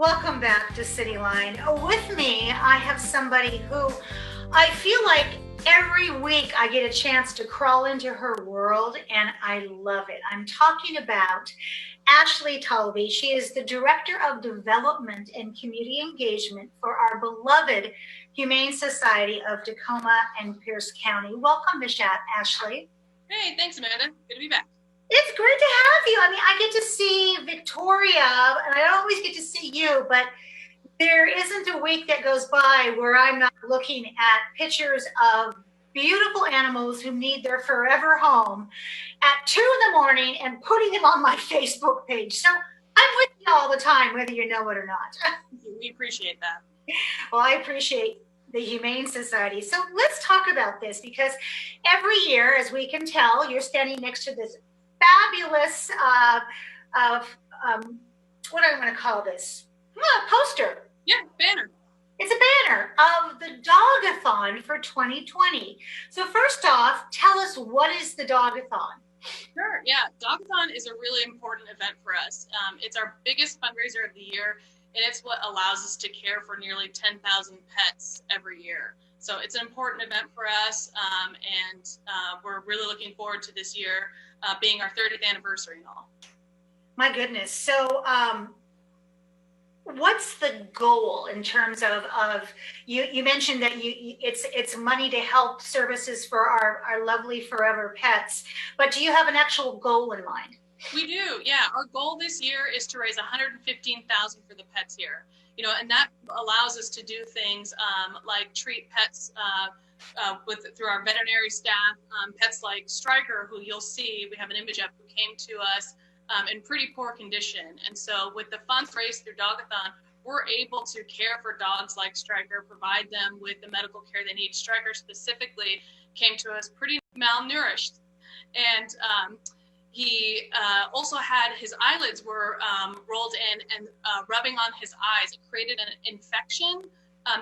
Welcome back to CityLine. With me, I have somebody who I feel like every week I get a chance to crawl into her world, and I love it. I'm talking about Ashley Taulbee. She is the Director of Development and Community Engagement for our beloved Humane Society of Tacoma and Pierce County. Welcome, Miss Ashley. Hey, thanks, Amanda. Good to be back. It's great to have you. I mean, I get to see Victoria, and I don't always get to see you, but there isn't a week that goes by where I'm not looking at pictures of beautiful animals who need their forever home at 2 in the morning and putting them on my Facebook page. So I'm with you all the time, whether you know it or not. We appreciate that. Well, I appreciate the Humane Society. So let's talk about this, because every year, as we can tell, you're standing next to this fabulous what do I want to call this? Poster. Yeah, banner. It's a banner of the Dog-A-Thon for 2020. So first off, tell us, what is the Dog-A-Thon? Sure, yeah. Dog-A-Thon is a really important event for us. It's our biggest fundraiser of the year, and it's what allows us to care for nearly 10,000 pets every year. So it's an important event for us, and we're really looking forward to this year being our 30th anniversary and all. My goodness. So what's the goal in terms of you mentioned that it's money to help services for our lovely forever pets, but do you have an actual goal in mind? We do, yeah. Our goal this year is to raise $115,000 for the pets here. You know, and that allows us to do things like treat pets through our veterinary staff, pets like Stryker, who you'll see, we have an image of, who came to us in pretty poor condition. And so with the funds raised through Dog-A-Thon, we're able to care for dogs like Stryker, provide them with the medical care they need. Stryker specifically came to us pretty malnourished. And he also had his eyelids were rolled in and rubbing on his eyes. It created an infection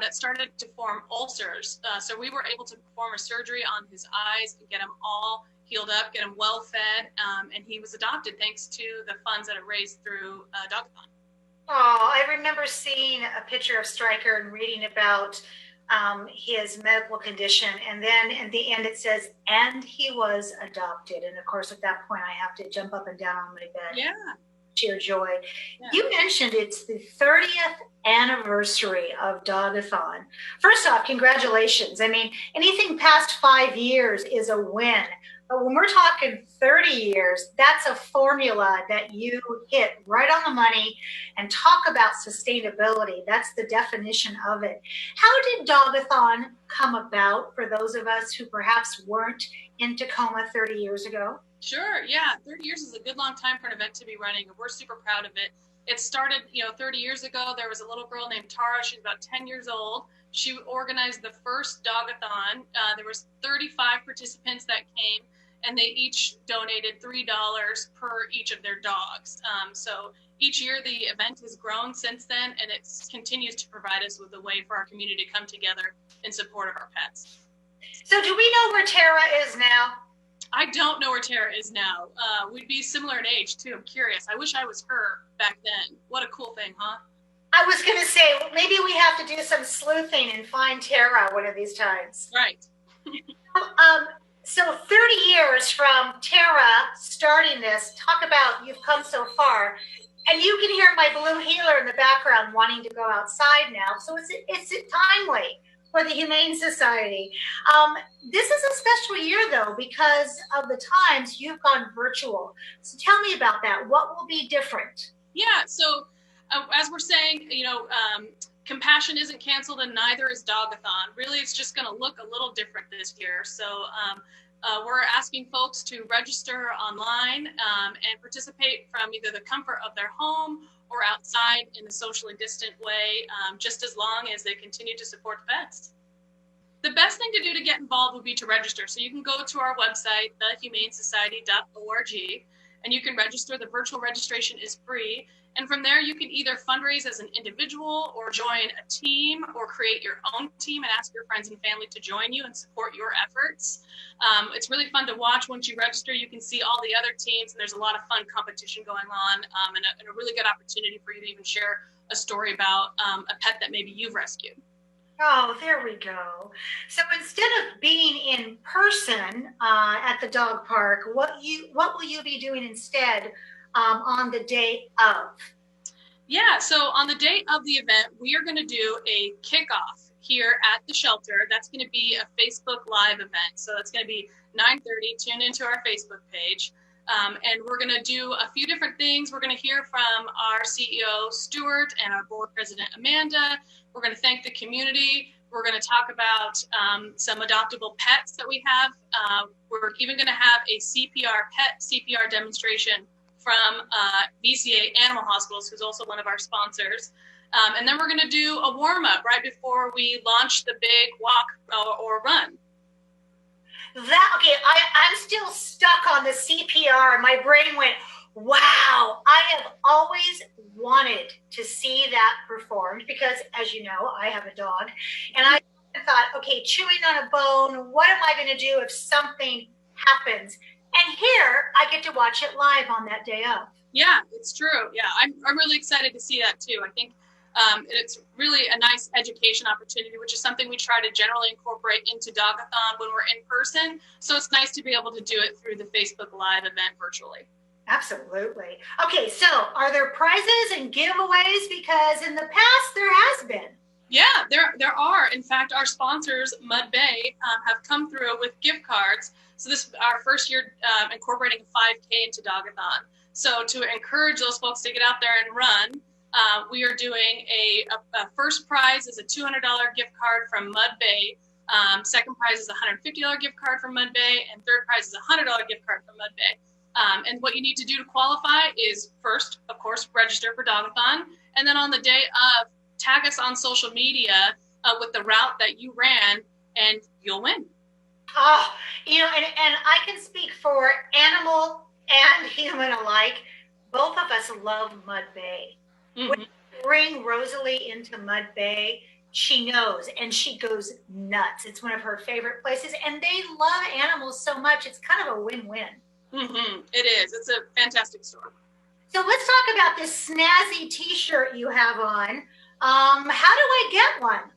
that started to form ulcers. So we were able to perform a surgery on his eyes and get him all healed up, get him well fed, and he was adopted thanks to the funds that are raised through Dog-A-Thon. Oh, I remember seeing a picture of Stryker and reading about his medical condition, and then at the end it says, and he was adopted. And of course, at that point, I have to jump up and down on my bed. Yeah. Sheer joy. Yeah. You mentioned it's the 30th anniversary of Dog-A-Thon. First off, congratulations. I mean, anything past 5 years is a win. But when we're talking 30 years, that's a formula that you hit right on the money. And talk about sustainability. That's the definition of it. How did Dog-A-Thon come about for those of us who perhaps weren't in Tacoma 30 years ago? Sure, yeah. 30 years is a good long time for an event to be running, and we're super proud of it. It started, 30 years ago. There was a little girl named Tara. She's about 10 years old. She organized the first Dog-A-Thon. There was 35 participants that came, and they each donated $3 per each of their dogs. So each year the event has grown since then, and it continues to provide us with a way for our community to come together in support of our pets. So do we know where Tara is now? I don't know where Tara is now. We'd be similar in age, too. I'm curious. I wish I was her back then. What a cool thing, huh? I was going to say, maybe we have to do some sleuthing and find Tara one of these times. Right. So 30 years from Tara starting this, talk about you've come so far. And you can hear my blue heeler in the background wanting to go outside now. So it's timely for the Humane Society. This is a special year, though, because of the times you've gone virtual. So tell me about that. What will be different? Yeah, so as we're saying, compassion isn't canceled, and neither is Dog-A-Thon. Really, it's just going to look a little different this year. So we're asking folks to register online and participate from either the comfort of their home or outside in a socially distant way, just as long as they continue to support pets. The best thing to do to get involved would be to register. So you can go to our website, thehumanesociety.org, and you can register. The virtual registration is free. And from there, you can either fundraise as an individual or join a team or create your own team and ask your friends and family to join you and support your efforts. It's really fun to watch. Once you register, you can see all the other teams, and there's a lot of fun competition going on, and a really good opportunity for you to even share a story about a pet that maybe you've rescued. Oh, there we go. So instead of being in person at the dog park, what will you be doing instead on the day of? Yeah, so on the day of the event, we are going to do a kickoff here at the shelter. That's going to be a Facebook Live event. So that's going to be 9:30. Tune into our Facebook page. And we're going to do a few different things. We're going to hear from our CEO, Stuart, and our board president, Amanda. We're going to thank the community. We're going to talk about some adoptable pets that we have. We're even going to have a pet CPR demonstration from VCA Animal Hospitals, who's also one of our sponsors. And then we're going to do a warm-up right before we launch the big walk or run. Okay, I'm still stuck on the CPR. My brain went, wow, I have always wanted to see that performed because, as you know, I have a dog. And I thought, okay, chewing on a bone, what am I going to do if something happens? And here, I get to watch it live on that day of. Yeah, it's true. Yeah, I'm really excited to see that, too. I think it's really a nice education opportunity, which is something we try to generally incorporate into Dog-A-Thon when we're in person. So it's nice to be able to do it through the Facebook Live event virtually. Absolutely. Okay, so are there prizes and giveaways? Because in the past, there has been. Yeah, there are. In fact, our sponsors, Mud Bay, have come through with gift cards. So this is our first year incorporating 5K into Dog-A-Thon. So to encourage those folks to get out there and run, we are doing a first prize is a $200 gift card from Mud Bay. Second prize is a $150 gift card from Mud Bay. And third prize is a $100 gift card from Mud Bay. And what you need to do to qualify is first, of course, register for Dog-A-Thon. And then on the day of, tag us on social media with the route that you ran, and you'll win. Oh, and I can speak for animal and human alike. Both of us love Mud Bay. Mm-hmm. When you bring Rosalie into Mud Bay, she knows, and she goes nuts. It's one of her favorite places, and they love animals so much. It's kind of a win-win. Mm-hmm. It is. It's a fantastic store. So let's talk about this snazzy T-shirt you have on. How do I get one?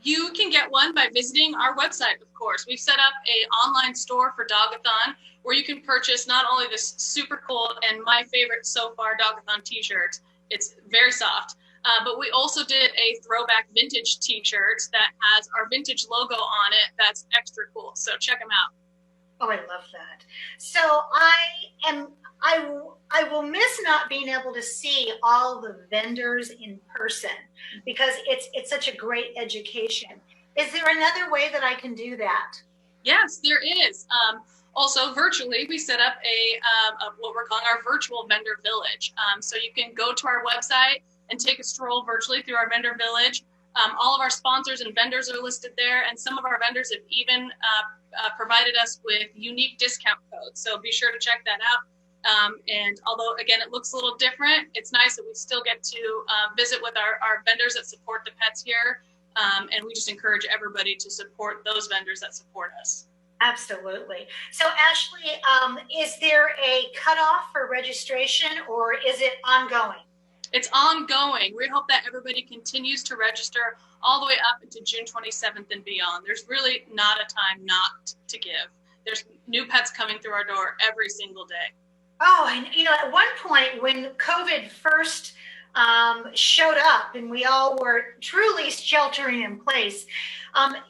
You can get one by visiting our website, of course. We've set up an online store for Dog-A-Thon where you can purchase not only this super cool and my favorite so far Dog-A-Thon T-shirt. It's very soft. But we also did a throwback vintage T-shirt that has our vintage logo on it. That's extra cool. So check them out. Oh, I love that. So I will miss not being able to see all the vendors in person because it's such a great education. Is there another way that I can do that? Yes, there is. Also, virtually, we set up what we're calling our virtual vendor village. So you can go to our website and take a stroll virtually through our vendor village. All of our sponsors and vendors are listed there, and some of our vendors have even provided us with unique discount codes. So be sure to check that out. And although, again, it looks a little different, it's nice that we still get to visit with our vendors that support the pets here. And we just encourage everybody to support those vendors that support us. Absolutely. So, Ashley, is there a cutoff for registration, or is it ongoing? It's ongoing. We hope that everybody continues to register all the way up into June 27th and beyond. There's really not a time not to give. There's new pets coming through our door every single day. Oh, and at one point when COVID first showed up and we all were truly sheltering in place,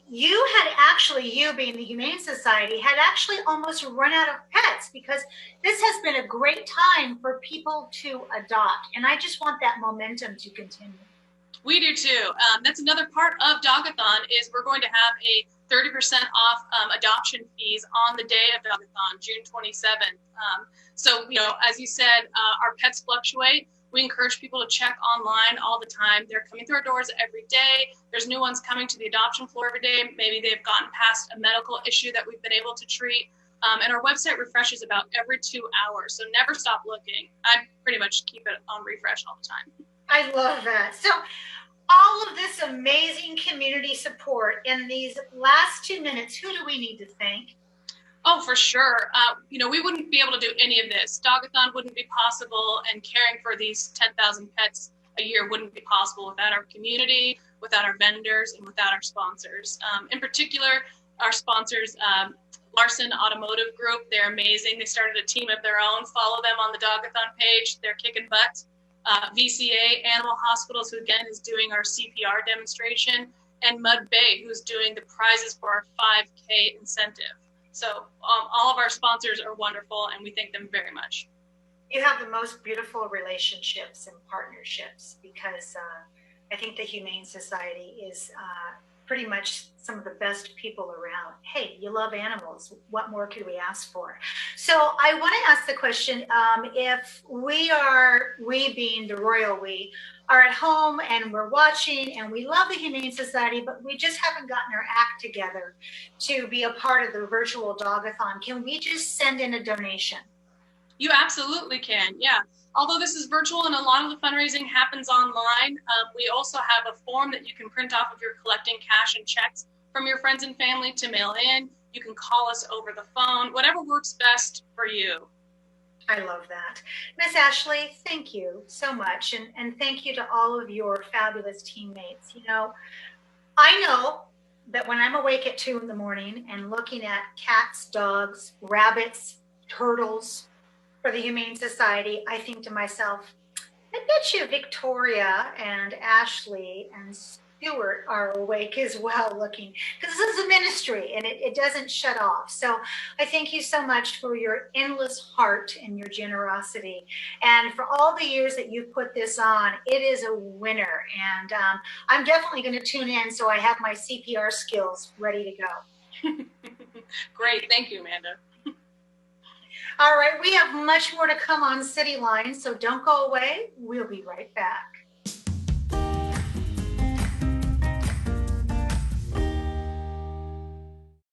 you being the Humane Society, had actually almost run out of pets because this has been a great time for people to adopt. And I just want that momentum to continue. We do too. That's another part of Dog-A-Thon is we're going to have a 30% off adoption fees on the day of Dog-A-Thon, June 27th. So, as you said, our pets fluctuate. We encourage people to check online all the time. They're coming through our doors every day. There's new ones coming to the adoption floor every day. Maybe they've gotten past a medical issue that we've been able to treat. And our website refreshes about every 2 hours, so never stop looking. I pretty much keep it on refresh all the time. I love that. So all of this amazing community support in these last 2 minutes, who do we need to thank? Oh, for sure. We wouldn't be able to do any of this. Dog-A-Thon wouldn't be possible, and caring for these 10,000 pets a year wouldn't be possible without our community, without our vendors, and without our sponsors. In particular, our sponsors, Larson Automotive Group, they're amazing. They started a team of their own. Follow them on the Dog-A-Thon page. They're kicking butt. VCA Animal Hospitals, who again is doing our CPR demonstration, and Mud Bay, who's doing the prizes for our 5K incentive. So all of our sponsors are wonderful, and we thank them very much. You have the most beautiful relationships and partnerships, because I think the Humane Society is pretty much some of the best people around. Hey, you love animals. What more could we ask for? So I want to ask the question, if we being the royal we, are at home and we're watching and we love the Humane Society, but we just haven't gotten our act together to be a part of the virtual Dog-A-Thon, can we just send in a donation? You absolutely can, yeah. Although this is virtual and a lot of the fundraising happens online, we also have a form that you can print off if you're collecting cash and checks from your friends and family to mail in. You can call us over the phone, whatever works best for you. I love that. Miss Ashley, thank you so much. And thank you to all of your fabulous teammates. I know that when I'm awake at 2 in the morning and looking at cats, dogs, rabbits, turtles for the Humane Society, I think to myself, I bet you Victoria and Ashley and Stuart are awake as well, looking, because this is a ministry and it doesn't shut off. So I thank you so much for your endless heart and your generosity, and for all the years that you've put this on. It is a winner, and I'm definitely going to tune in so I have my CPR skills ready to go. Great, thank you, Amanda. All right, we have much more to come on CityLine, so don't go away. We'll be right back.